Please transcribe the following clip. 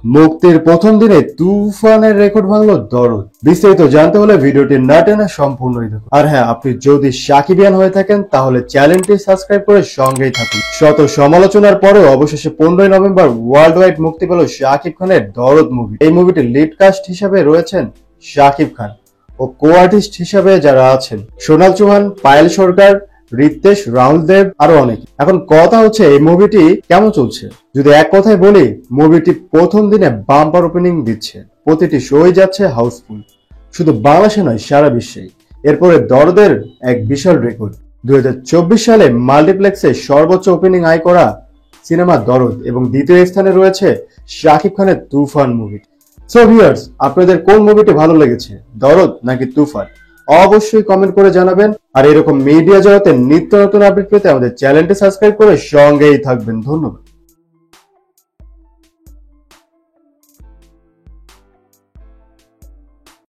মুক্তির প্রথম দিনে তুফানের রেকর্ড ভাঙলো দরদ। বিস্তারিত জানতে হলে ভিডিওটি না টেনে সম্পূর্ণই দেখুন। আর হ্যাঁ, আপনি যদি শাকিবিয়ান হয়ে থাকেন তাহলে চ্যানেলটি সাবস্ক্রাইব করে সঙ্গেই থাকুন। শত সমালোচনার পরেও অবশেষে 15 নভেম্বর ওয়ার্ল্ড ওয়াইড মুক্তি পেল শাকিব খানের দরদ মুভি। এই মুভিটির লিড কাস্ট হিসাবে রয়েছেন শাকিব খান ও কো আর্টিস্ট হিসাবে যারা আছেন সোনাল চৌহান, পায়েল সরকার, রিতেশ, রাহুল দেব, আরো অনেকে। এখন কথা হচ্ছে এই মুভিটি কেমন চলছে। যদি এক কথায় বলি, মুভিটি প্রথম দিনে বাম্পার ওপেনিং দিচ্ছে, প্রতিটি শোই যাচ্ছে হাউসফুল, শুধু বাংলাদেশে নয় সারা বিশ্বেই। এরপরে দরদের এক বিশাল রেকর্ড, 2024 সালে মাল্টিপ্লেক্সে সর্বোচ্চ ওপেনিং আয় করা সিনেমা দরদ, এবং দ্বিতীয় স্থানে রয়েছে শাকিব খানের তুফান মুভি। সো ভিউয়ার্স, আপনাদের কোন মুভিটি ভালো লেগেছে, দরদ নাকি তুফান? অবশ্যই কমেন্ট করে জানাবেন। আর এরকম মিডিয়া জগতে নিত্য নতুন আপডেট পেতে আমাদের চ্যানেলটি সাবস্ক্রাইব করে সঙ্গেই থাকবেন। ধন্যবাদ।